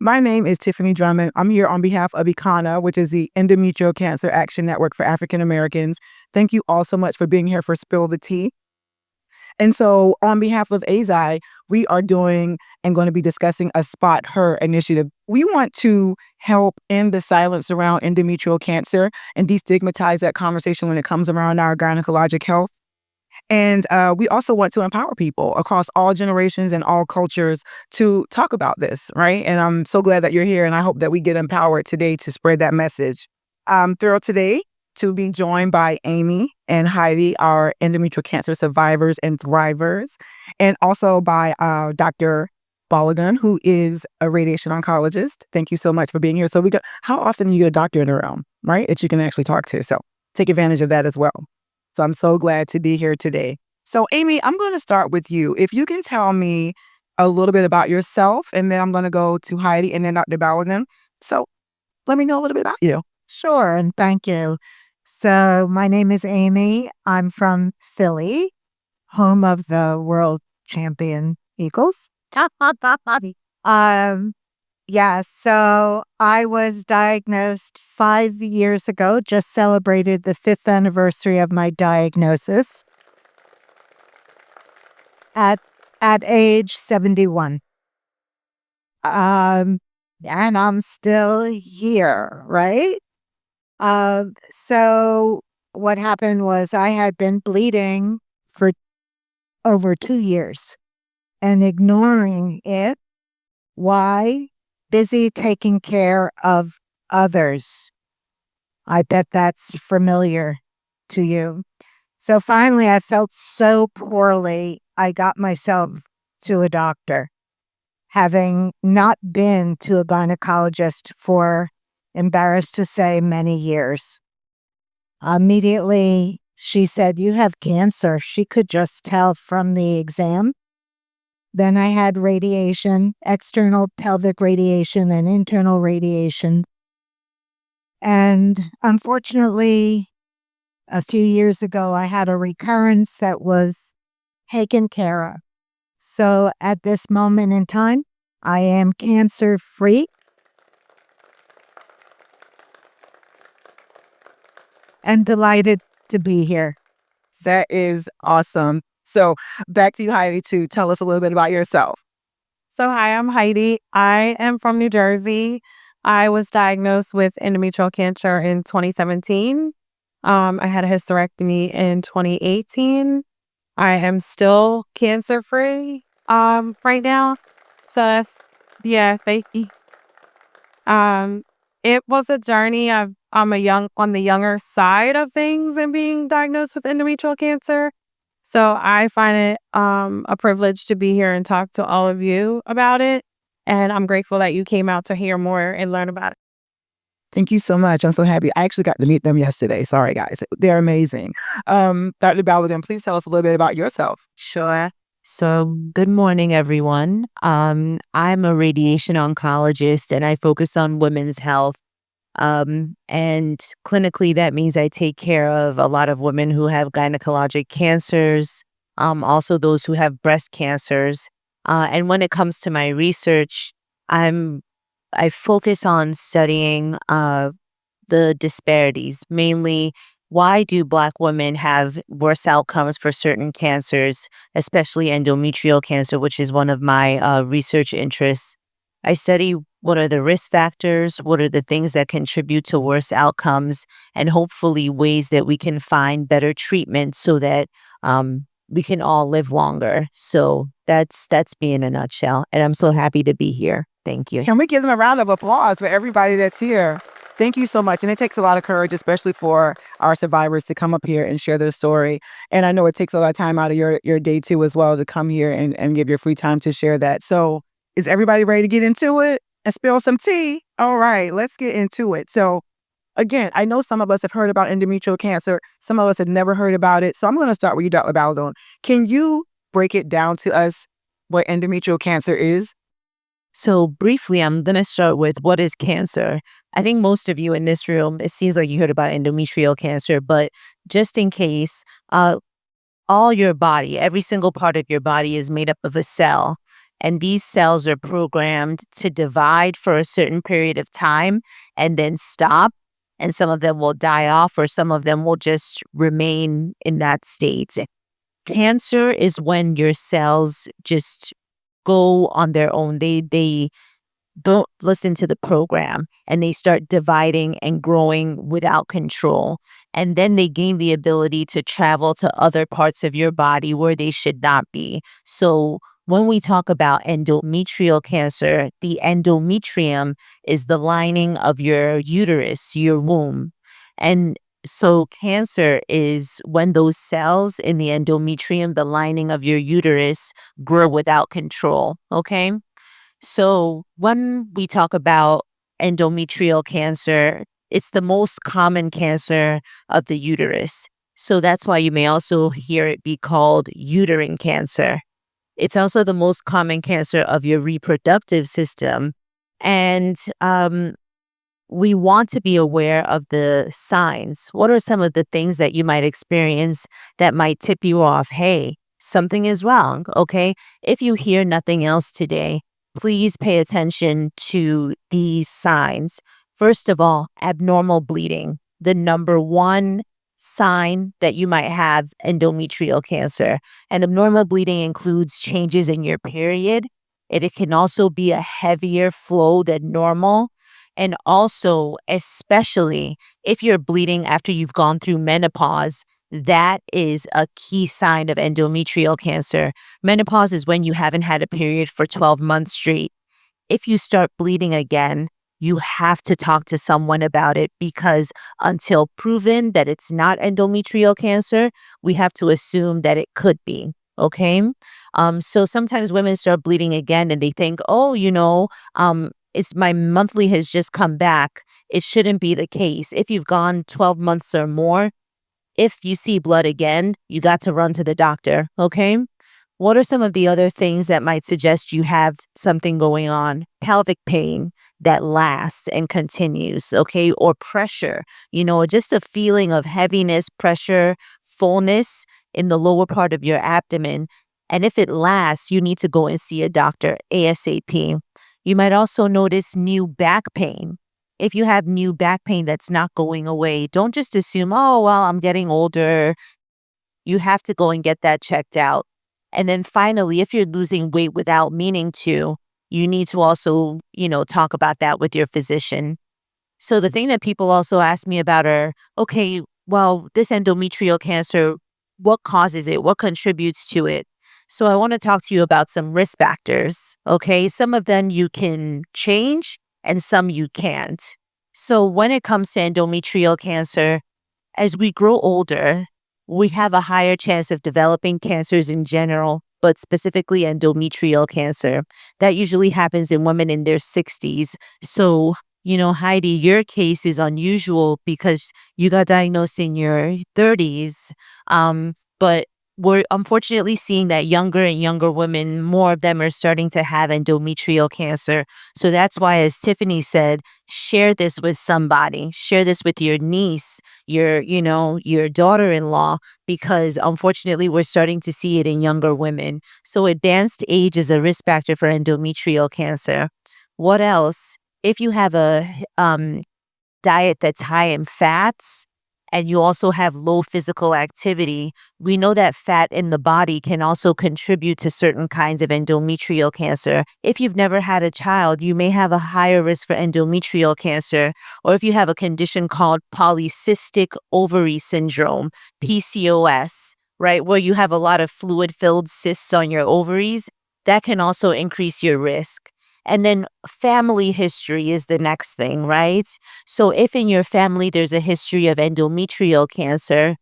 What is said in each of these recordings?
My name is Tiffany Drummond. I'm here on behalf of ECANA, which is the Endometrial Cancer Action Network for African Americans. Thank you all so much for being here for Spill the Tea. And so, on behalf of AZI, we are doing and going to be discussing a Spot Her initiative. We want to help end the silence around endometrial cancer and destigmatize that conversation when it comes around our gynecologic health. And we also want to empower people across all generations and all cultures to talk about this, right? And I'm so glad that you're here, and I hope that we get empowered today to spread that message. I'm thrilled today to be joined by Amy and Heidi, our endometrial cancer survivors and thrivers, and also by Dr. Balogun, who is a radiation oncologist. Thank you so much for being here. So how often do you get a doctor in the room, right? That you can actually talk to. So take advantage of that as well. So I'm so glad to be here today. So Amy, I'm going to start with you. If you can tell me a little bit about yourself, and then I'm going to go to Heidi and then Dr. Balogun. So let me know a little bit about you. Sure, and thank you. So my name is Amy. I'm from Philly, home of the world champion Eagles. Yeah, so I was diagnosed 5 years ago, just celebrated the 5th anniversary of my diagnosis at age 71. And I'm still here, right? So what happened was I had been bleeding for over 2 years and ignoring it. Why? Busy taking care of others. I bet that's familiar to you. So finally, I felt so poorly, I got myself to a doctor, having not been to a gynecologist for, embarrassed to say, many years. Immediately, she said, "You have cancer." She could just tell from the exam. Then I had radiation, external pelvic radiation and internal radiation. And unfortunately, a few years ago, I had a recurrence that was taken care of. So at this moment in time, I am cancer-free and delighted to be here. That is awesome. So back to you, Heidi, to tell us a little bit about yourself. So hi, I'm Heidi. I am from New Jersey. I was diagnosed with endometrial cancer in 2017. I had a hysterectomy in 2018. I am still cancer-free right now. So thank you. It was a journey. I'm on the younger side of things and being diagnosed with endometrial cancer. So I find it a privilege to be here and talk to all of you about it. And I'm grateful that you came out to hear more and learn about it. Thank you so much. I'm so happy. I actually got to meet them yesterday. Sorry, guys. They're amazing. Dr. Balogun, please tell us a little bit about yourself. Sure. So, good morning, everyone. I'm a radiation oncologist and I focus on women's health. And clinically, that means I take care of a lot of women who have gynecologic cancers, also those who have breast cancers. And when it comes to my research, I focus on studying the disparities, mainly why do Black women have worse outcomes for certain cancers, especially endometrial cancer, which is one of my research interests. I study what are the risk factors, what are the things that contribute to worse outcomes, and hopefully ways that we can find better treatment so that we can all live longer. So that's me in a nutshell. And I'm so happy to be here. Thank you. Can we give them a round of applause for everybody that's here? Thank you so much. And it takes a lot of courage, especially for our survivors, to come up here and share their story. And I know it takes a lot of time out of your day too as well to come here and give your free time to share that. So is everybody ready to get into it and spill some tea? All right, let's get into it. So again, I know some of us have heard about endometrial cancer. Some of us have never heard about it. So I'm going to start with you, Dr. Balogun. Can you break it down to us what endometrial cancer is? So briefly, I'm going to start with what is cancer. I think most of you in this room, it seems like you heard about endometrial cancer, but just in case, all your body, every single part of your body is made up of a cell. And these cells are programmed to divide for a certain period of time and then stop. And some of them will die off, or some of them will just remain in that state. Cancer is when your cells just go on their own. They don't listen to the program, and they start dividing and growing without control. And then they gain the ability to travel to other parts of your body where they should not be. So when we talk about endometrial cancer, the endometrium is the lining of your uterus, your womb. And so cancer is when those cells in the endometrium, the lining of your uterus, grow without control. Okay. So when we talk about endometrial cancer, it's the most common cancer of the uterus. So that's why you may also hear it be called uterine cancer. It's also the most common cancer of your reproductive system. And we want to be aware of the signs. What are some of the things that you might experience that might tip you off? Hey, something is wrong. Okay. If you hear nothing else today, please pay attention to these signs. First of all, abnormal bleeding, the number one sign that you might have endometrial cancer. And abnormal bleeding includes changes in your period. It can also be a heavier flow than normal. And also, especially if you're bleeding after you've gone through menopause, that is a key sign of endometrial cancer. Menopause is when you haven't had a period for 12 months straight. If you start bleeding again, you have to talk to someone about it, because until proven that it's not endometrial cancer, we have to assume that it could be. Okay. So sometimes women start bleeding again and they think, oh, it's my monthly has just come back. It shouldn't be the case. If you've gone 12 months or more, if you see blood again, you got to run to the doctor. Okay. What are some of the other things that might suggest you have something going on? Pelvic pain that lasts and continues. Okay. Or pressure, just a feeling of heaviness, pressure, fullness in the lower part of your abdomen. And if it lasts, you need to go and see a doctor ASAP. You might also notice new back pain. If you have new back pain that's not going away, don't just assume, oh, well, I'm getting older. You have to go and get that checked out. And then finally, if you're losing weight without meaning to, you need to also, talk about that with your physician. So the thing that people also ask me about are, okay, well, this endometrial cancer, what causes it? What contributes to it? So I want to talk to you about some risk factors. Okay. Some of them you can change and some you can't. So when it comes to endometrial cancer, as we grow older, we have a higher chance of developing cancers in general, but specifically endometrial cancer. That usually happens in women in their 60s. So, Heidi, your case is unusual because you got diagnosed in your 30s. But we're unfortunately seeing that younger and younger women, more of them are starting to have endometrial cancer. So that's why, as Tiffany said, share this with somebody, share this with your niece, your daughter-in-law, because unfortunately we're starting to see it in younger women. So advanced age is a risk factor for endometrial cancer. What else? If you have a diet that's high in fats, and you also have low physical activity, we know that fat in the body can also contribute to certain kinds of endometrial cancer. If you've never had a child, you may have a higher risk for endometrial cancer. Or if you have a condition called polycystic ovary syndrome, PCOS, right, where you have a lot of fluid-filled cysts on your ovaries, that can also increase your risk. And then family history is the next thing, right? So if in your family there's a history of endometrial cancer,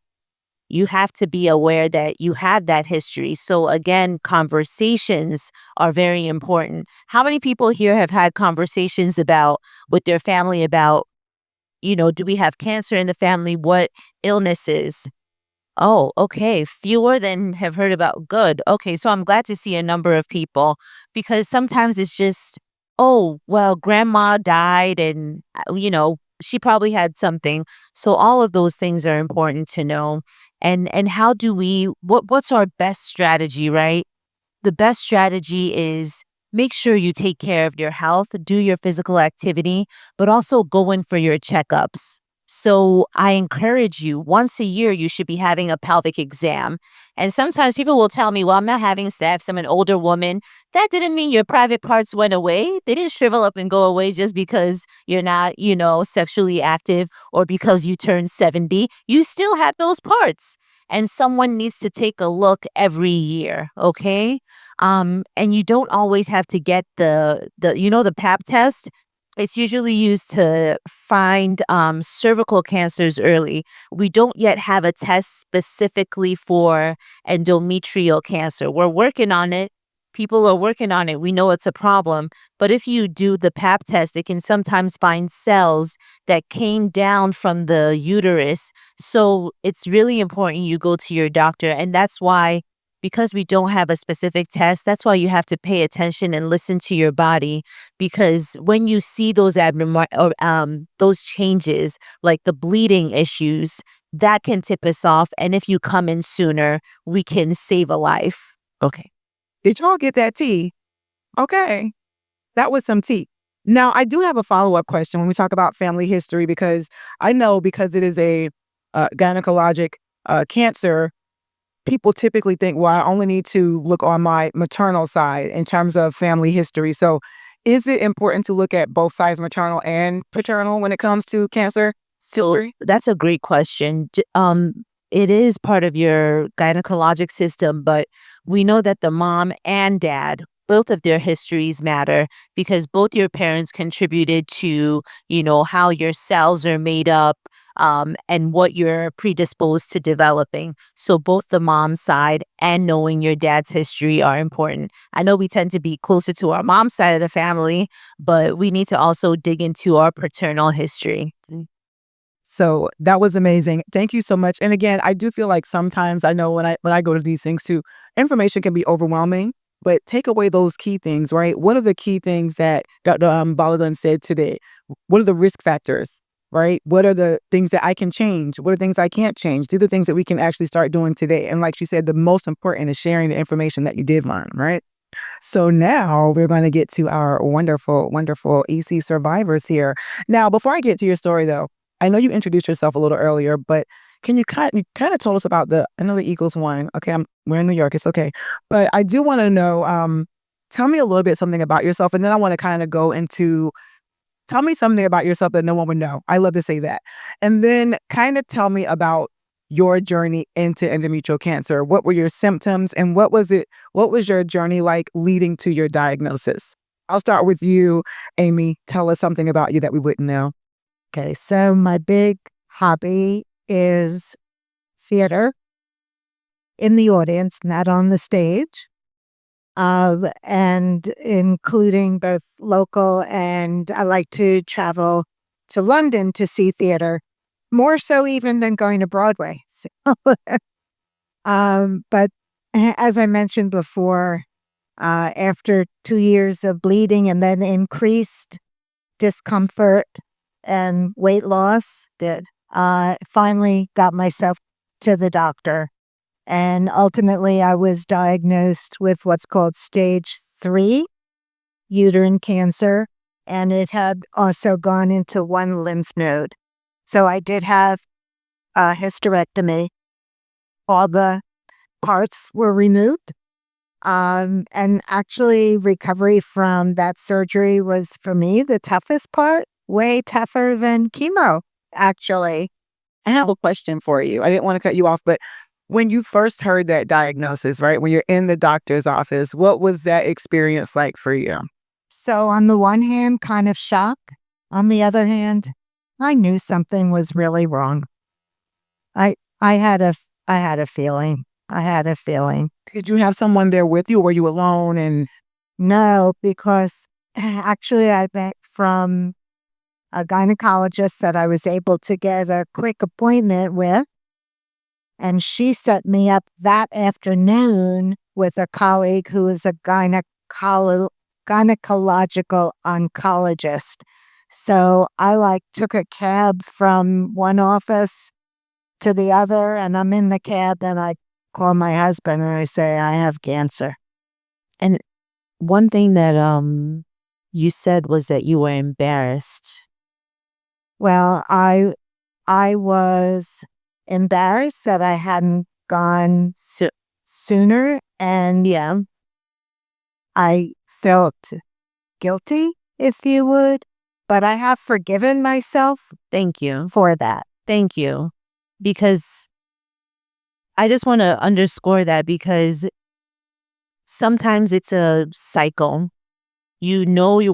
you have to be aware that you have that history. So again, conversations are very important. How many people here have had conversations with their family about, do we have cancer in the family? What illnesses? Oh, okay. Fewer than have heard about. Good. Okay. So I'm glad to see a number of people, because sometimes it's just, oh, well, grandma died and, she probably had something. So all of those things are important to know. And how do what's our best strategy, right? The best strategy is make sure you take care of your health, do your physical activity, but also go in for your checkups. So I encourage you, once a year, you should be having a pelvic exam. And sometimes people will tell me, well, I'm not having sex. I'm an older woman. That didn't mean your private parts went away. They didn't shrivel up and go away just because you're not, sexually active or because you turned 70. You still have those parts. And someone needs to take a look every year. Okay. And you don't always have to get the pap test. It's usually used to find cervical cancers early. We don't yet have a test specifically for endometrial cancer. We're working on it. People are working on it. We know it's a problem. But if you do the pap test, it can sometimes find cells that came down from the uterus. So it's really important you go to your doctor. And that's why, because we don't have a specific test, that's why you have to pay attention and listen to your body. Because when you see those those changes, like the bleeding issues, that can tip us off. And if you come in sooner, we can save a life. Okay. Did y'all get that tea? Okay. That was some tea. Now, I do have a follow-up question when we talk about family history, because I know because it is a gynecologic cancer, people typically think, well, I only need to look on my maternal side in terms of family history. So is it important to look at both sides, maternal and paternal, when it comes to cancer history? That's a great question. It is part of your gynecologic system, but we know that the mom and dad, both of their histories matter because both your parents contributed to, how your cells are made up, and what you're predisposed to developing. So both the mom's side and knowing your dad's history are important. I know we tend to be closer to our mom's side of the family, but we need to also dig into our paternal history. So that was amazing. Thank you so much. And again, I do feel like sometimes, I know when I go to these things too, information can be overwhelming, but take away those key things, right? What are the key things that Dr. Balogun said today? What are the risk factors, right? What are the things that I can change? What are things I can't change? These are the things that we can actually start doing today. And like she said, the most important is sharing the information that you did learn, right? So now we're going to get to our wonderful, wonderful EC survivors here. Now, before I get to your story, though, I know you introduced yourself a little earlier, but can you kind of told us about I know the Eagles won. Okay, we're in New York. It's okay. But I do want to know, tell me a little bit something about yourself. And then I want to kind of go into, tell me something about yourself that no one would know. I love to say that. And then kind of tell me about your journey into endometrial cancer. What were your symptoms and what was your journey like leading to your diagnosis? I'll start with you, Amy. Tell us something about you that we wouldn't know. Okay, so my big hobby is theater in the audience, not on the stage, and including both local and I like to travel to London to see theater, more so even than going to Broadway. So, but as I mentioned before, after 2 years of bleeding and then increased discomfort and weight loss, finally got myself to the doctor. And ultimately, I was diagnosed with what's called stage 3 uterine cancer. And it had also gone into one lymph node. So I did have a hysterectomy. All the parts were removed. And actually, recovery from that surgery was, for me, the toughest part. Way tougher than chemo, actually. I have a question for you. I didn't want to cut you off, but when you first heard that diagnosis, right, when you're in the doctor's office, what was that experience like for you? So on the one hand, kind of shock. On the other hand, I knew something was really wrong. I had a feeling. I had a feeling. Did you have someone there with you? Or were you alone? And no, because actually I went from a gynecologist that I was able to get a quick appointment with. And she set me up that afternoon with a colleague who is a gynecological oncologist. So I took a cab from one office to the other, and I'm in the cab and I call my husband and I say, I have cancer. And One thing that you said was that you were embarrassed. Well, I was embarrassed that I hadn't gone So sooner, and yeah, I felt guilty, if you would, but I have forgiven myself thank you. for that. Thank you. Because I just want to underscore that, because sometimes it's a cycle. You know you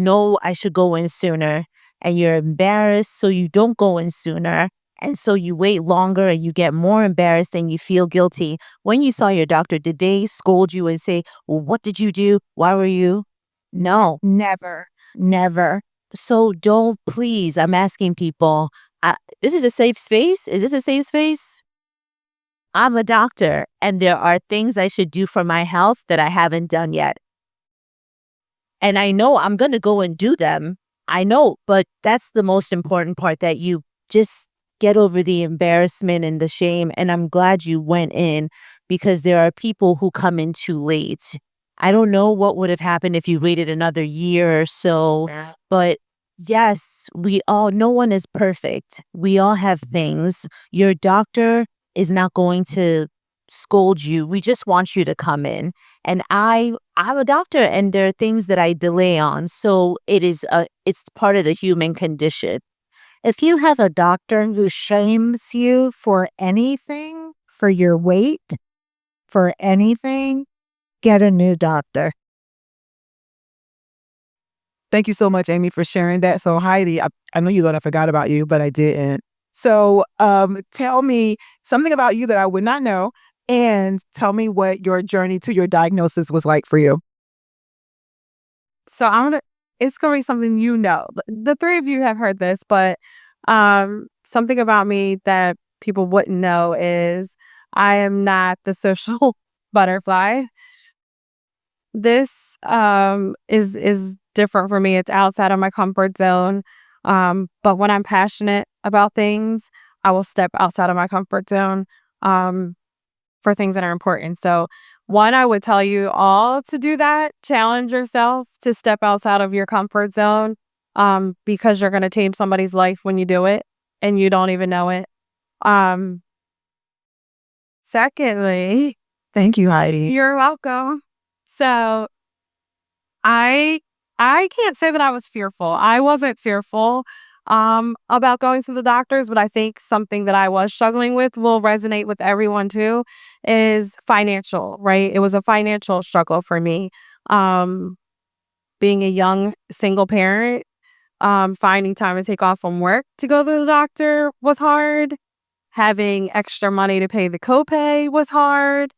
know I should go in sooner, and you're embarrassed, so you don't go in sooner. And so you wait longer and you get more embarrassed and you feel guilty. When you saw your doctor, did they scold you and say, well, what did you do? Why were you? No. Never, never. So don't, please, I'm asking people, this is a safe space? Is this a safe space? I'm a doctor, and there are things I should do for my health that I haven't done yet. And I know I'm going to go and do them. I know, but that's the most important part, that you just get over the embarrassment and the shame. And I'm glad you went in, because there are people who come in too late. I don't know what would have happened if you waited another year or so, but yes, no one is perfect. We all have things. Your doctor is not going to scold you. We just want you to come in. And I'm a doctor, and there are things that I delay on. So it's part of the human condition. If you have a doctor who shames you for anything, for your weight, for anything, get a new doctor. Thank you so much, Amy, for sharing that. So Heidi, I know you thought I forgot about you, but I didn't. So tell me something about you that I would not know, and tell me what your journey to your diagnosis was like for you. So it's gonna be something you know. The three of you have heard this, but something about me that people wouldn't know is I am not the social butterfly. This is different for me. It's outside of my comfort zone. But when I'm passionate about things, I will step outside of my comfort zone for things that are important. So one, I would tell you all to do that. Challenge yourself to step outside of your comfort zone, because you're going to change somebody's life when you do it and you don't even know it. Um, Secondly, Thank you, Heidi. you're welcome. So I I can't say that I was fearful. I wasn't fearful about going to the doctors, but I think something that I was struggling with will resonate with everyone too, is financial, right? It was a financial struggle for me. Um Being a young single parent, finding time to take off from work to go to the doctor was hard. Having extra money to pay the copay was hard.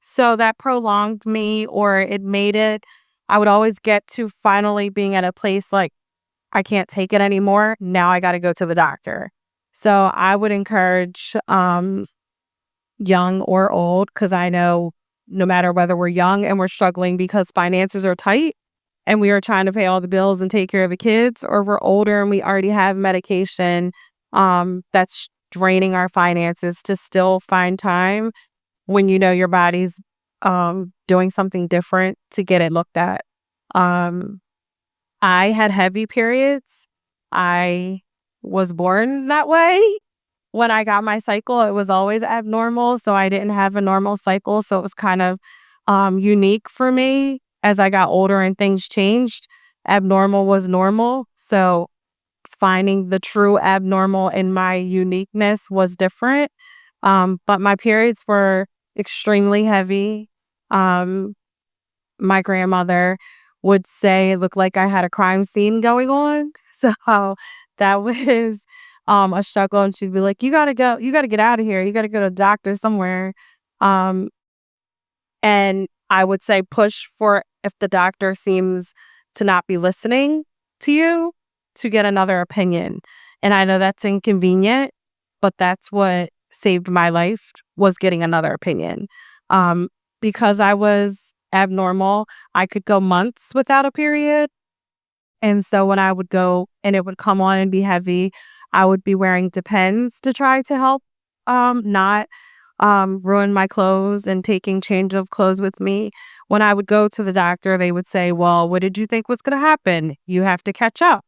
So that prolonged me, or it made it. I would always get to finally being at a place like, I can't take it anymore. Now I got to go to the doctor. So I would encourage young or old, because I know no matter whether we're young and we're struggling because finances are tight and we are trying to pay all the bills and take care of the kids, or we're older and we already have medication that's draining our finances, to still find time when you know your body's doing something different, to get it looked at. Um I had heavy periods. I was born that way. When I got my cycle, it was always abnormal, so I didn't have a normal cycle, so it was kind of unique for me. As I got older and things changed, abnormal was normal. So finding the true abnormal in my uniqueness was different. But my periods were extremely heavy. Um, my grandmother would say it looked like I had a crime scene going on. So that was a struggle. And she'd be like, you gotta go, you gotta get out of here. You gotta go to a doctor somewhere. Um, and I would say push for, if the doctor seems to not be listening to you, to get another opinion. And I know that's inconvenient, but that's what saved my life, was getting another opinion. Um, because I was abnormal, I could go months without a period. And so when I would go and it would come on and be heavy, I would be wearing Depends to try to help not ruin my clothes and taking change of clothes with me. When I would go to the doctor, they would say, well, what did you think was going to happen? You have to catch up.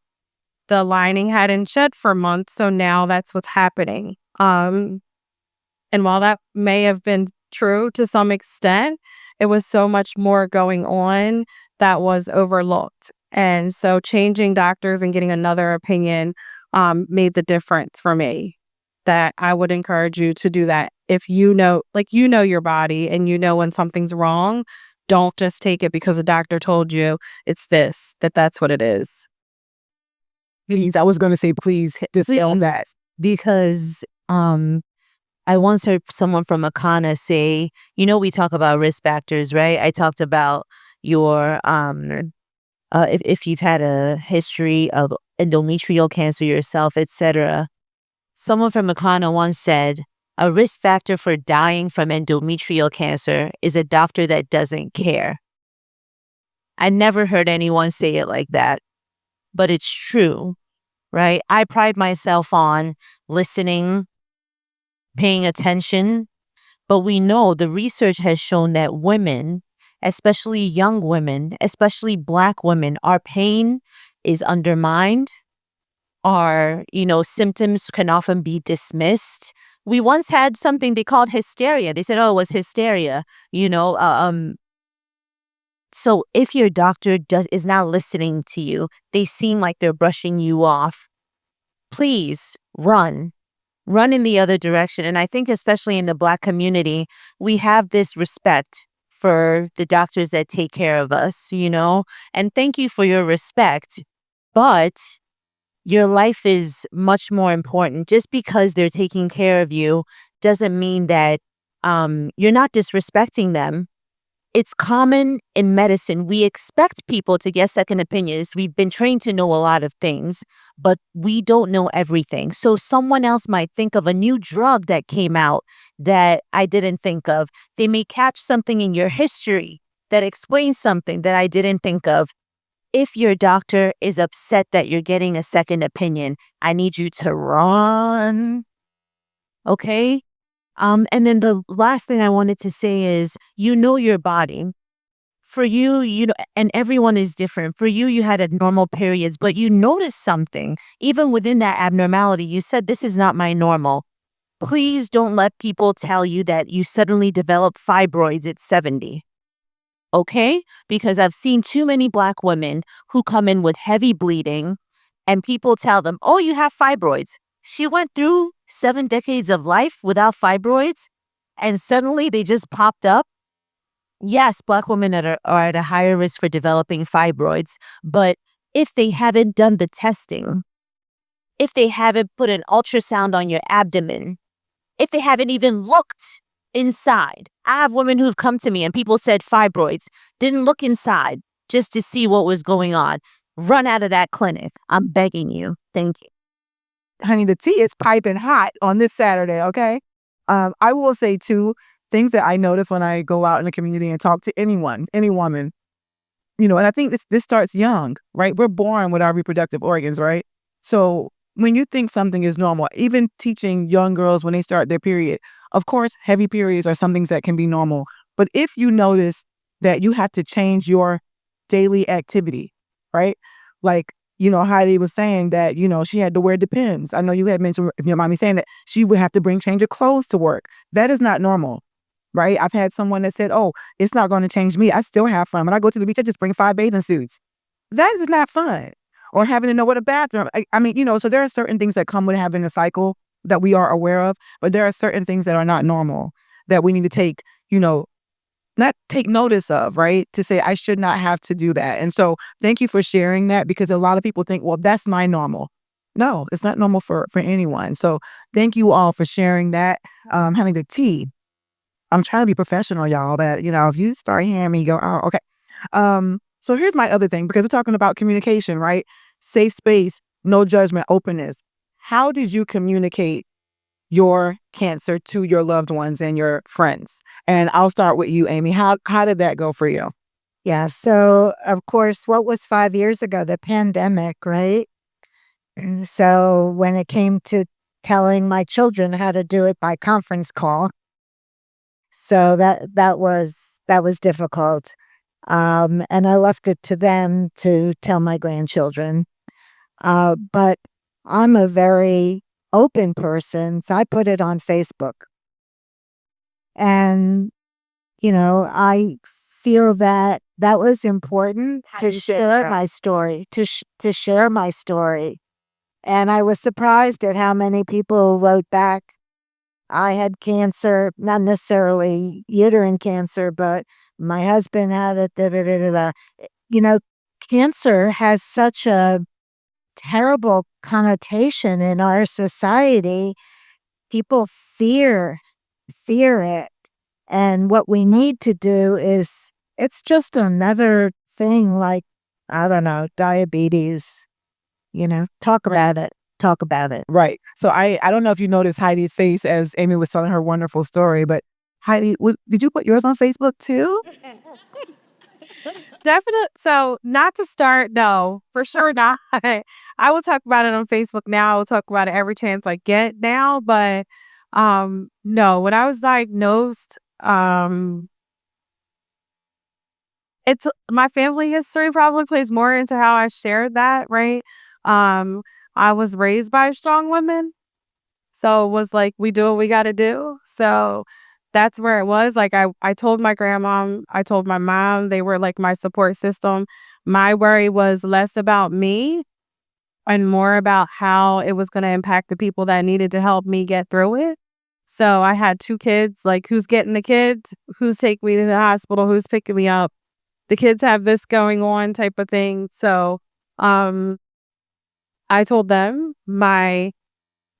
The lining hadn't shed for months, so now that's what's happening. And while that may have been true to some extent, it was so much more going on that was overlooked. And so changing doctors and getting another opinion made the difference for me. That I would encourage you to do that. If you know, you know your body and you know when something's wrong, don't just take it because a doctor told you it's this, that's what it is. Please, I was going to say, please dispel that. Because I once heard someone from ECANA say, we talk about risk factors, right? I talked about your if you've had a history of endometrial cancer yourself, etc. Someone from ECANA once said, a risk factor for dying from endometrial cancer is a doctor that doesn't care. I never heard anyone say it like that, but it's true, right? I pride myself on listening, paying attention, but we know the research has shown that women, especially young women, especially Black women, our pain is undermined. Our, symptoms can often be dismissed. We once had something they called hysteria. They said, oh, it was hysteria, So if your doctor is not listening to you, they seem like they're brushing you off, please run in the other direction. And I think especially in the Black community, we have this respect for the doctors that take care of us, and thank you for your respect. But your life is much more important. Just because they're taking care of you doesn't mean that you're not disrespecting them. It's common in medicine. We expect people to get second opinions. We've been trained to know a lot of things, but we don't know everything. So someone else might think of a new drug that came out that I didn't think of. They may catch something in your history that explains something that I didn't think of. If your doctor is upset that you're getting a second opinion, I need you to run. Okay? And then the last thing I wanted to say is, your body. For you, and everyone is different. For you, you had abnormal periods, but you noticed something. Even within that abnormality, you said, this is not my normal. Please don't let people tell you that you suddenly develop fibroids at 70. Okay? Because I've seen too many Black women who come in with heavy bleeding and people tell them, oh, you have fibroids. She went through 7 decades of life without fibroids and suddenly they just popped up. Yes, Black women are at a higher risk for developing fibroids, but if they haven't done the testing, if they haven't put an ultrasound on your abdomen, if they haven't even looked inside. I have women who've come to me and people said fibroids, didn't look inside just to see what was going on. Run out of that clinic. I'm begging you. Thank you. Honey, the tea is piping hot on this Saturday, okay? I will say two things that I notice when I go out in the community and talk to anyone, any woman, and I think this starts young, right? We're born with our reproductive organs, right? So when you think something is normal, even teaching young girls when they start their period, of course, heavy periods are some things that can be normal. But if you notice that you have to change your daily activity, right? Like, Heidi was saying that, she had to wear Depends. I know you had mentioned your mommy saying that she would have to bring change of clothes to work. That is not normal, right? I've had someone that said, oh, it's not going to change me. I still have fun. When I go to the beach, I just bring 5 bathing suits. That is not fun. Or having to know what a bathroom. I mean, so there are certain things that come with having a cycle that we are aware of, but there are certain things that are not normal that we need to take, not take notice of, right? To say, I should not have to do that. And so thank you for sharing that, because a lot of people think, well, that's my normal. No, it's not normal for anyone. So thank you all for sharing that. Having the tea. I'm trying to be professional, y'all, but if you start hearing me go, oh, okay. So here's my other thing, because we're talking about communication, right? Safe space, no judgment, openness. How did you communicate your cancer to your loved ones and your friends? And I'll start with you, Amy. How did that go for you? Yeah. So, of course, what was 5 years ago? The pandemic, right? And so when it came to telling my children how to do it by conference call, So that was difficult. And I left it to them to tell my grandchildren. But I'm a very open person, so I put it on Facebook. And, I feel that was important to share my story, to share my story. And I was surprised at how many people wrote back. I had cancer, not necessarily uterine cancer, but my husband had it. Da, da, da, da, da. Cancer has such a terrible connotation in our society. People fear it. And what we need to do is, it's just another thing like, I don't know, diabetes, talk about it. Talk about it. Right. So I don't know if you noticed Heidi's face as Amy was telling her wonderful story, but Heidi, did you put yours on Facebook too? Definitely. So, not to start, no, for sure not. I will talk about it on Facebook now. I will talk about it every chance I get now. But no, when I was diagnosed, it's my family history probably plays more into how I shared that, right? I was raised by strong women. So it was like, we do what we got to do. So that's where it was. Like, I told my grandma, I told my mom, they were like my support system. My worry was less about me and more about how it was going to impact the people that needed to help me get through it. So I had 2 kids, like, who's getting the kids, who's taking me to the hospital, who's picking me up. The kids have this going on type of thing. So um, I told them my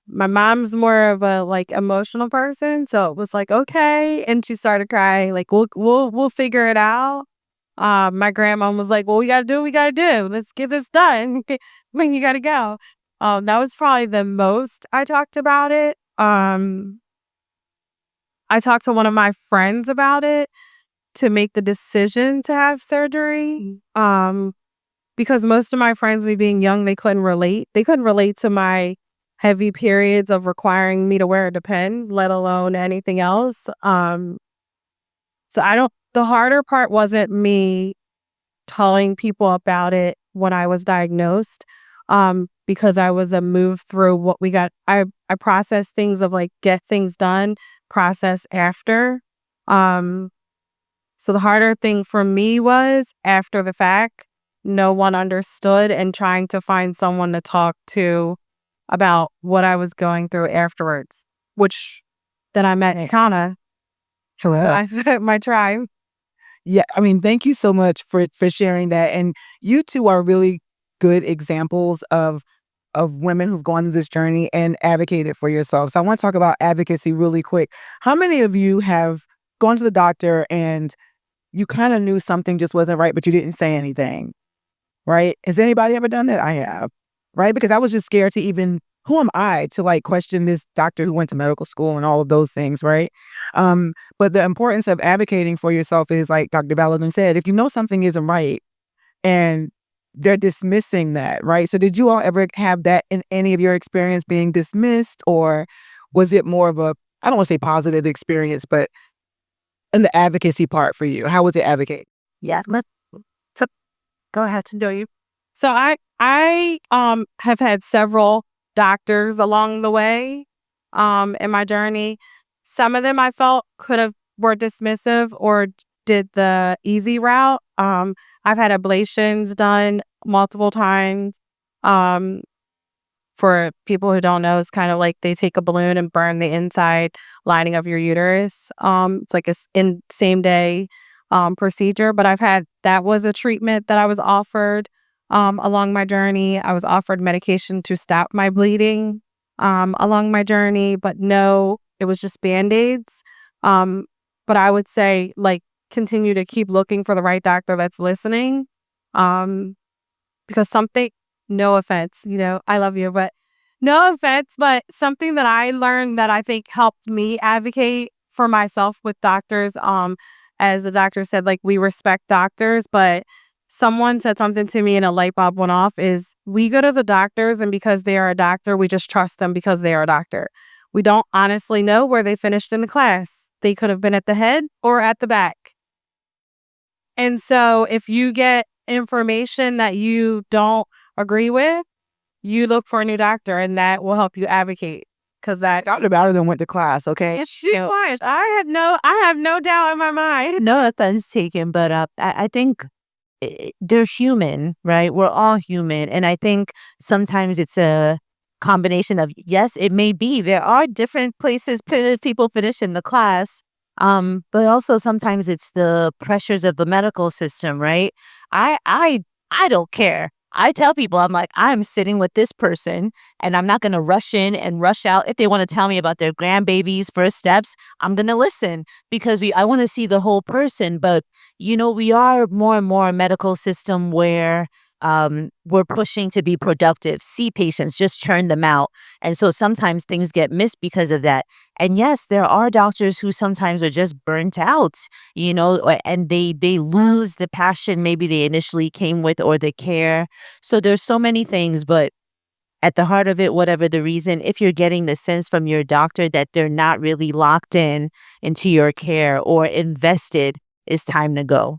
mom's more of a like emotional person, so it was like, okay, and she started crying, like, we'll figure it out. My grandma was like, well, we gotta do what we gotta do. Let's get this done. When you gotta go. That was probably the most I talked about it. I talked to one of my friends about it to make the decision to have surgery. Because most of my friends, me being young, they couldn't relate. They couldn't relate to my heavy periods of requiring me to wear a depend, let alone anything else. So the harder part wasn't me telling people about it when I was diagnosed, because I was a move through what we got. I process things of like get things done, process after. So the harder thing for me was after the fact, no one understood and trying to find someone to talk to about what I was going through afterwards, which then I met ECANA. Hello. I met my tribe. Yeah, I mean, thank you so much for sharing that. And you two are really good examples of women who've gone through this journey and advocated for yourselves. So I want to talk about advocacy really quick. How many of you have gone to the doctor and you kind of knew something just wasn't right, but you didn't say anything? Right? Has anybody ever done that? I have. Right? Because I was just scared to even, who am I to like question this doctor who went to medical school and all of those things, right? But the importance of advocating for yourself is like Dr. Balogun said, if you know something isn't right and they're dismissing that, right? So did you all ever have that in any of your experience being dismissed, or was it more of a, I don't want to say positive experience, but in the advocacy part for you, how was it advocate? Yeah, go ahead. Do you? So I have had several doctors along the way in my journey. Some of them I felt were dismissive or did the easy route. I've had ablations done multiple times. For people who don't know, it's kind of like they take a balloon and burn the inside lining of your uterus. It's like in same day procedure, but that was a treatment that I was offered along my journey. I was offered medication to stop my bleeding along my journey, but no, it was just Band-Aids. But I would say, like, continue to keep looking for the right doctor that's listening. Because something, no offense, I love you, but no offense, but something that I learned that I think helped me advocate for myself with doctors, as the doctor said, like, we respect doctors, but someone said something to me and a light bulb went off is we go to the doctors and because they are a doctor, we just trust them because they are a doctor. We don't honestly know where they finished in the class. They could have been at the head or at the back. And so if you get information that you don't agree with, you look for a new doctor, and that will help you advocate. Because that Dr. Balogun went to class, okay? she was. I have no doubt in my mind. No offense taken, but I think they're human, right? We're all human. And I think sometimes it's a combination of, yes, it may be. There are different places people finish in the class. But also sometimes it's the pressures of the medical system, right? I don't care. I tell people, I'm like, I'm sitting with this person and I'm not going to rush in and rush out. If they want to tell me about their grandbaby's first steps, I'm going to listen because I want to see the whole person. But, we are more and more a medical system where we're pushing to be productive, see patients, just churn them out. And so sometimes things get missed because of that. And yes, there are doctors who sometimes are just burnt out, and they lose the passion maybe they initially came with or the care. So there's so many things, but at the heart of it, whatever the reason, if you're getting the sense from your doctor that they're not really locked into your care or invested, it's time to go.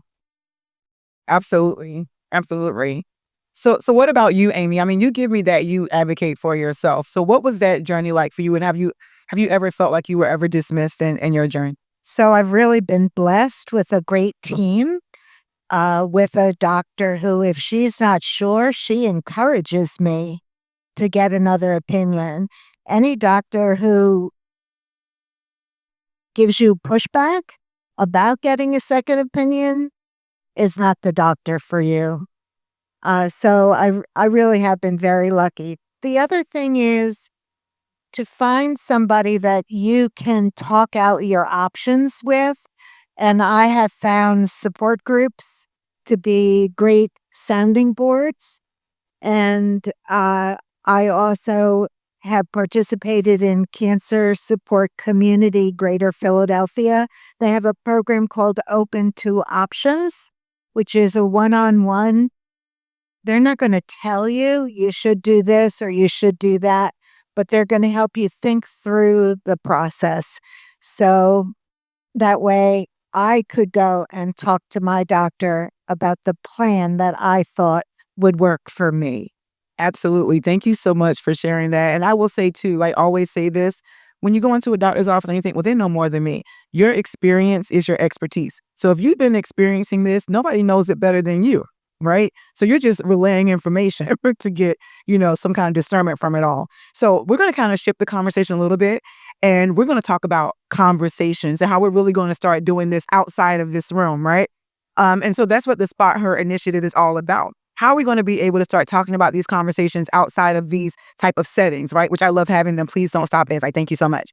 Absolutely. Absolutely. So what about you, Amy? I mean, you give me that you advocate for yourself. So what was that journey like for you? And have you ever felt like you were ever dismissed in your journey? So I've really been blessed with a great team, with a doctor who, if she's not sure, she encourages me to get another opinion. Any doctor who gives you pushback about getting a second opinion is not the doctor for you. So I really have been very lucky. The other thing is to find somebody that you can talk out your options with. And I have found support groups to be great sounding boards. And I also have participated in Cancer Support Community Greater Philadelphia. They have a program called Open to Options, which is a one-on-one. They're not going to tell you you should do this or you should do that, but they're going to help you think through the process. So that way I could go and talk to my doctor about the plan that I thought would work for me. Absolutely. Thank you so much for sharing that. And I will say too, I always say this, when you go into a doctor's office and you think, well, they know more than me. Your experience is your expertise. So if you've been experiencing this, nobody knows it better than you. Right? So you're just relaying information to get, some kind of discernment from it all. So we're going to kind of shift the conversation a little bit, and we're going to talk about conversations and how we're really going to start doing this outside of this room, right? And so that's what the Spot Her initiative is all about. How are we going to be able to start talking about these conversations outside of these type of settings, right? Which I love having them. Please don't stop this. I thank you so much.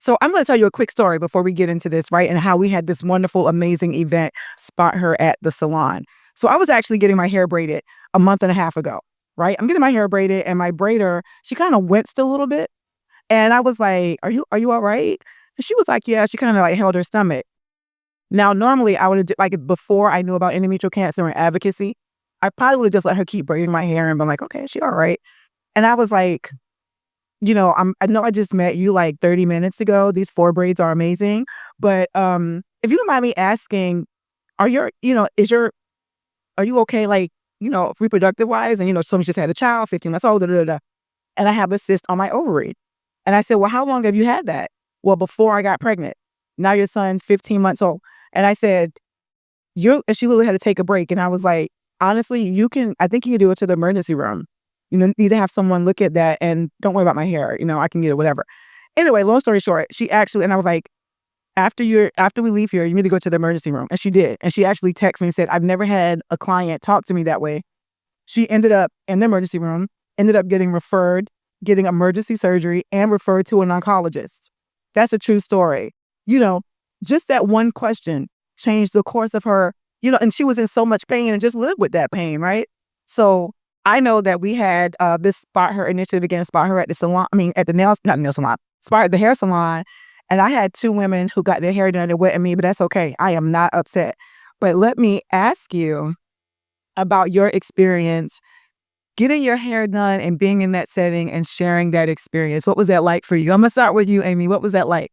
So I'm going to tell you a quick story before we get into this, right? And how we had this wonderful, amazing event, Spot Her at the salon. So I was actually getting my hair braided a month and a half ago, right? I'm getting my hair braided and my braider, she kind of winced a little bit. And I was like, are you all right? And she was like, yeah, she kind of like held her stomach. Now, normally I would have, like before I knew about endometrial cancer and advocacy, I probably would have just let her keep braiding my hair and been like, okay, she all right. And I was like, I know I just met you like 30 minutes ago. These 4 braids are amazing. But if you don't mind me asking, are you okay, like, reproductive wise? And, someone just had a child, 15 months old, and I have a cyst on my ovary. And I said, well, how long have you had that? Well, before I got pregnant. Now your son's 15 months old. And I said, and she literally had to take a break. And I was like, honestly, I think you can do it to the emergency room. You need to have someone look at that and don't worry about my hair. I can get it, whatever. Anyway, long story short, and I was like, after we leave here, you need to go to the emergency room. And she did. And she actually texted me and said, I've never had a client talk to me that way. She ended up in the emergency room, ended up getting emergency surgery and referred to an oncologist. That's a true story. Just that one question changed the course of her, and she was in so much pain and just lived with that pain, right? So I know that we had this Spot Her initiative again, Spot Her at the salon, at the Spot Her, the hair salon. And I had 2 women who got their hair done that went at me, but that's okay. I am not upset. But let me ask you about your experience getting your hair done and being in that setting and sharing that experience. What was that like for you? I'm going to start with you, Amy. What was that like?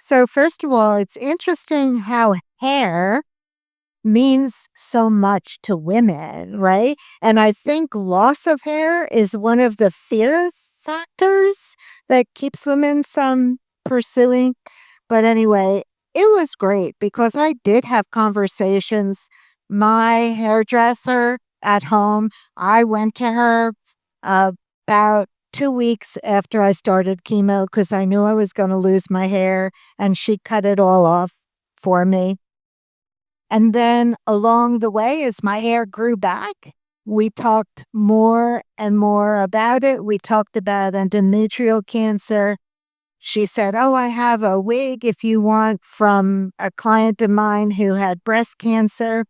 So first of all, it's interesting how hair means so much to women, right? And I think loss of hair is one of the fear factors that keeps women from pursuing. But anyway, it was great because I did have conversations. My hairdresser at home, I went to her about 2 weeks after I started chemo because I knew I was going to lose my hair, and she cut it all off for me. And then along the way, as my hair grew back, we talked more and more about it. We talked about endometrial cancer. She said, "Oh, I have a wig if you want from a client of mine who had breast cancer."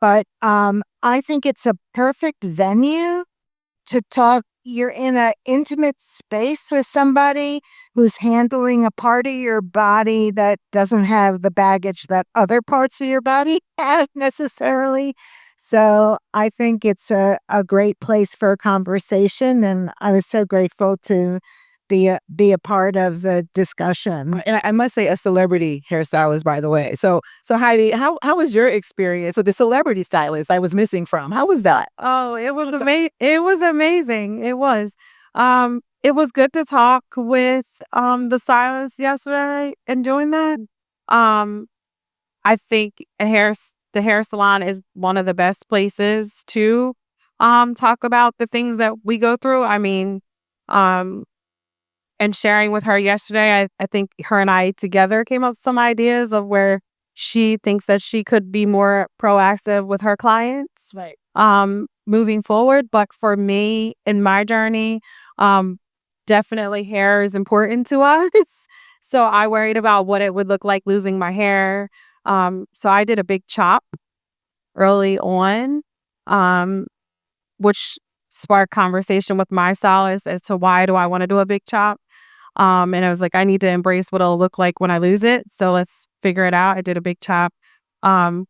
But I think it's a perfect venue to talk. You're in an intimate space with somebody who's handling a part of your body that doesn't have the baggage that other parts of your body have necessarily. So I think it's a great place for a conversation. And I was so grateful to be a part of the discussion. And I must say, a celebrity hairstylist, by the way. So Heidi, how was your experience with the celebrity stylist I was missing from? How was that? Oh, it was amazing. It was amazing. It was. It was good to talk with the stylist yesterday and doing that. Um, I think the hair salon is one of the best places to talk about the things that we go through. I mean, um and sharing with her yesterday, I think her and I together came up with some ideas of where she thinks that she could be more proactive with her clients, Right. moving forward. But for me in my journey, um, definitely hair is important to us. So I worried about what it would look like losing my hair. So I did a big chop early on, um, which sparked conversation with my stylist as to why do I want to do a big chop. And I was like, I need to embrace what it'll look like when I lose it. So let's figure it out. I did a big chop,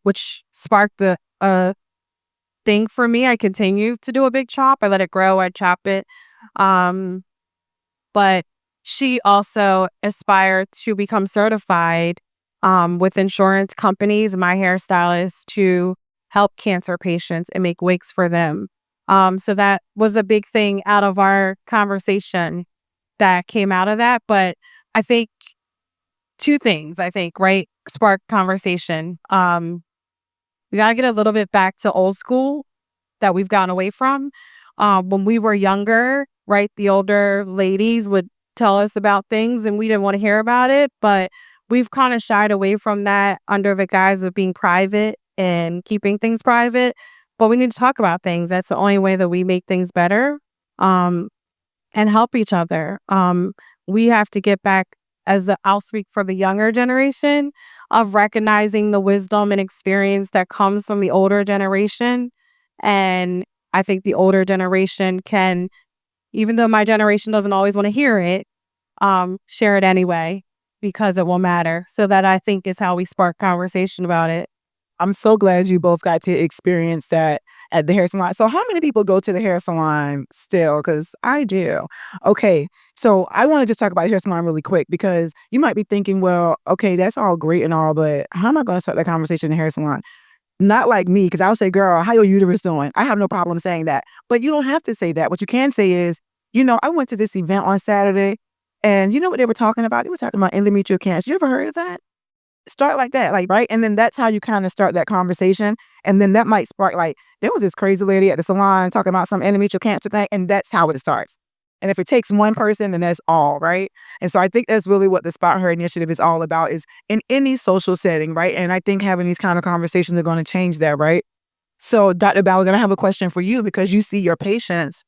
which sparked the thing for me. I continue to do a big chop. I let it grow. I chop it. Um, but she also aspired to become certified with insurance companies, my hairstylist, to help cancer patients and make wigs for them. So that was a big thing out of our conversation that came out of that. But I think two things, right, spark conversation. We got to get a little bit back to old school that we've gotten away from. When we were younger, right, the older ladies would tell us about things and we didn't want to hear about it. But we've kind of shied away from that under the guise of being private and keeping things private. But we need to talk about things. That's the only way that we make things better. And help each other. We have to get back, I'll speak for the younger generation, of recognizing the wisdom and experience that comes from the older generation. And I think the older generation can, even though my generation doesn't always want to hear it, share it anyway because it will matter. So that, I think, is how we spark conversation about it. I'm so glad you both got to experience that at the hair salon. So how many people go to the hair salon still? Because I do. Okay, so I want to just talk about the hair salon really quick because you might be thinking, well, okay, that's all great and all, but how am I going to start that conversation in the hair salon? Not like me, because I'll say, girl, how your uterus doing? I have no problem saying that. But you don't have to say that. What you can say is, I went to this event on Saturday and you know what they were talking about? They were talking about endometrial cancer. You ever heard of that? Start like that, like, right? And then that's how you kind of start that conversation. And then that might spark, like, there was this crazy lady at the salon talking about some endometrial cancer thing, and that's how it starts. And if it takes one person, then that's all, right? And so I think that's really what the Spot Her initiative is all about, is in any social setting, right? And I think having these kind of conversations are going to change that, right? So Dr. Balogun, I have a question for you because you see your patients.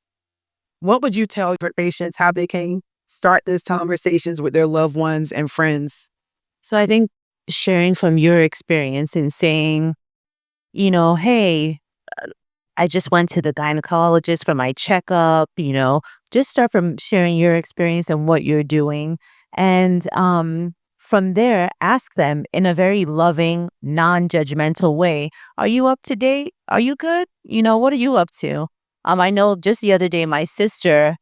What would you tell your patients how they can start these conversations with their loved ones and friends? So I think sharing from your experience and saying, hey, I just went to the gynecologist for my checkup, just start from sharing your experience and what you're doing. And from there, ask them in a very loving, non-judgmental way, are you up to date? Are you good? What are you up to? I know just the other day, my sister,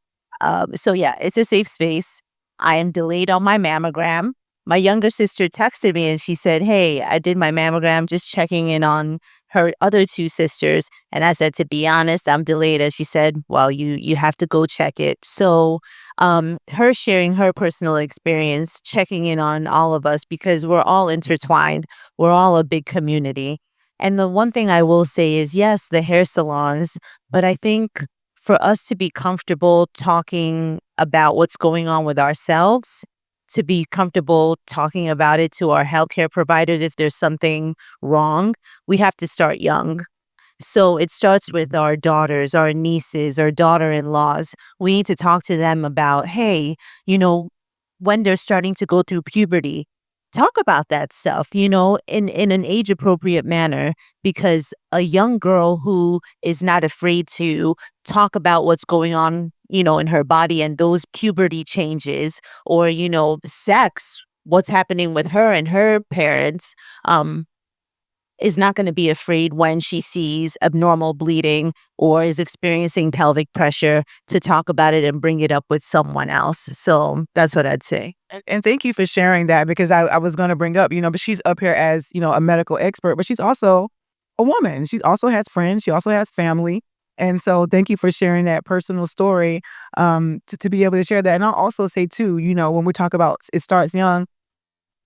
so yeah, it's a safe space. I am delayed on my mammogram. my younger sister texted me and she said, "Hey, I did my mammogram, just checking in on her other two sisters." And I said, "To be honest, I'm delayed." And she said, "Well, you have to go check it." So her sharing her personal experience, checking in on all of us because we're all intertwined. We're all a big community. And the one thing I will say is, yes, the hair salons, but I think for us to be comfortable talking about what's going on with ourselves, to be comfortable talking about it to our healthcare providers if there's something wrong, we have to start young. So it starts with our daughters, our nieces, our daughter-in-laws. We need to talk to them about, hey, when they're starting to go through puberty, talk about that stuff, in an age appropriate manner, because a young girl who is not afraid to talk about what's going on, in her body and those puberty changes or, sex, what's happening with her and her parents, is not going to be afraid when she sees abnormal bleeding or is experiencing pelvic pressure to talk about it and bring it up with someone else. So that's what I'd say. And thank you for sharing that because I was going to bring up, but she's up here as, a medical expert, but she's also a woman. She also has friends. She also has family. And so thank you for sharing that personal story to be able to share that. And I'll also say, too, when we talk about it starts young,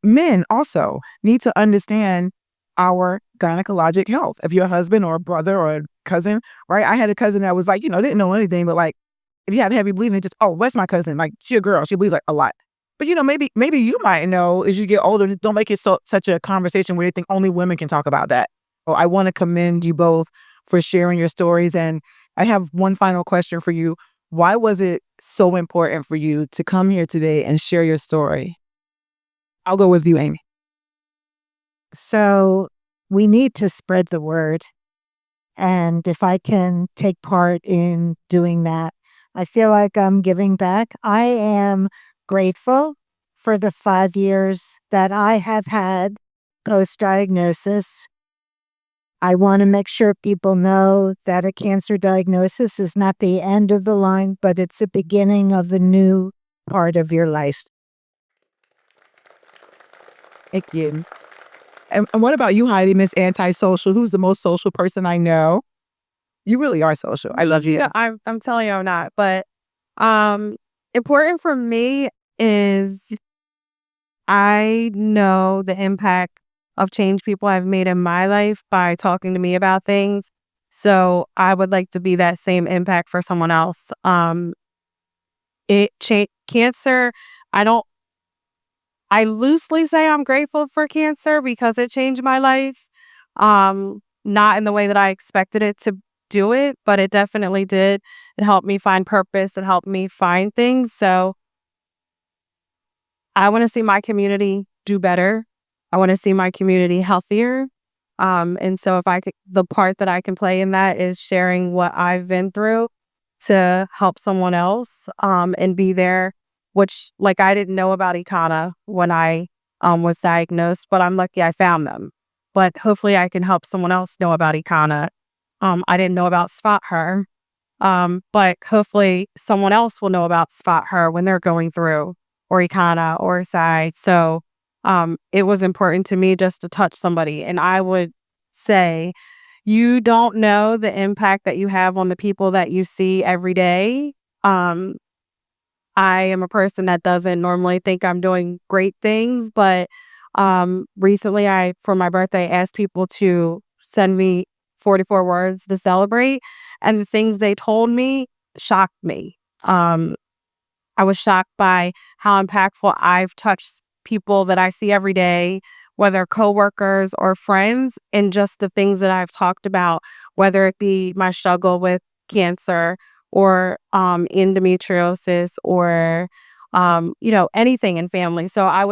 men also need to understand our gynecologic health. If you're a husband or a brother or a cousin, right? I had a cousin that was like, didn't know anything, but like, if you have heavy bleeding, just, oh, where's my cousin? Like, she a girl. She bleeds like a lot. But, maybe you might know as you get older, don't make it such a conversation where you think only women can talk about that. Oh, I want to commend you both for sharing your stories. And I have one final question for you. Why was it so important for you to come here today and share your story? I'll go with you, Amy. So we need to spread the word. And if I can take part in doing that, I feel like I'm giving back. I am grateful for the 5 years that I have had post-diagnosis. I want to make sure people know that a cancer diagnosis is not the end of the line, but it's the beginning of a new part of your life. Thank you. And what about you, Heidi, Miss Antisocial? Who's the most social person I know? You really are social. I love you. Yeah, I'm telling you I'm not. But important for me is I know the impact of change people have made in my life by talking to me about things. So I would like to be that same impact for someone else. Cancer. I loosely say I'm grateful for cancer because it changed my life. Not in the way that I expected it to do it, but it definitely did. It helped me find purpose. It helped me find things. So I want to see my community do better. I want to see my community healthier. And so if I could, the part that I can play in that is sharing what I've been through to help someone else, and be there, which like I didn't know about ECANA when I was diagnosed, but I'm lucky I found them. But hopefully I can help someone else know about ECANA. I didn't know about Spot Her, but hopefully someone else will know about Spot Her when they're going through or ECANA or side. So it was important to me just to touch somebody. And I would say, you don't know the impact that you have on the people that you see every day. I am a person that doesn't normally think I'm doing great things, but recently for my birthday, asked people to send me 44 words to celebrate, and the things they told me shocked me. I was shocked by how impactful I've touched people that I see every day, whether coworkers or friends, and just the things that I've talked about, whether it be my struggle with cancer or endometriosis or anything in family. So I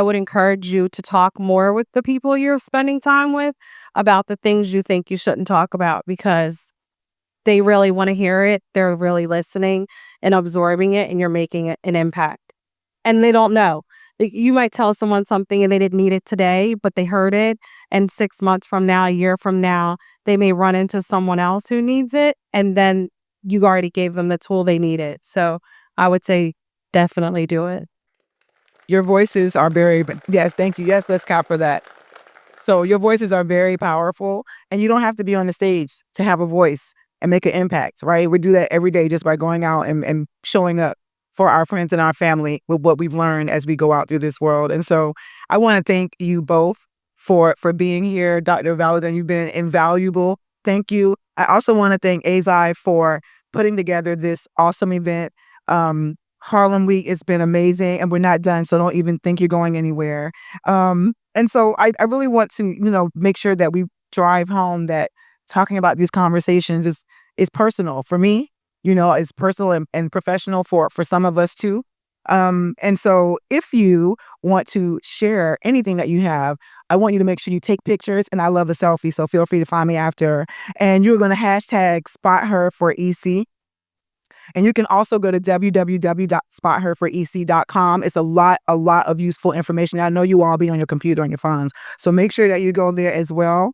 would encourage you to talk more with the people you're spending time with about the things you think you shouldn't talk about, because they really want to hear it. They're really listening and absorbing it, and you're making an impact. And they don't know. You might tell someone something and they didn't need it today, but they heard it. And 6 months from now, a year from now, they may run into someone else who needs it. And then you already gave them the tool they needed. So I would say definitely do it. Your voices are very, yes, thank you. Yes, let's clap for that. So your voices are very powerful, and you don't have to be on the stage to have a voice and make an impact, right? We do that every day just by going out and showing up for our friends and our family with what we've learned as we go out through this world. And so I want to thank you both for being here. Dr. Balogun, you've been invaluable. Thank you. I also want to thank Azai for putting together this awesome event. Harlem Week, it's been amazing, and we're not done, so don't even think you're going anywhere. And so I really want to, make sure that we drive home that talking about these conversations is personal for me, it's personal and professional for some of us too. And so if you want to share anything that you have, I want you to make sure you take pictures, and I love a selfie, so feel free to find me after. And you're going to hashtag spot her for EC. And you can also go to www.spotherforec.com. It's a lot of useful information. I know you all be on your computer, on your phones. So make sure that you go there as well.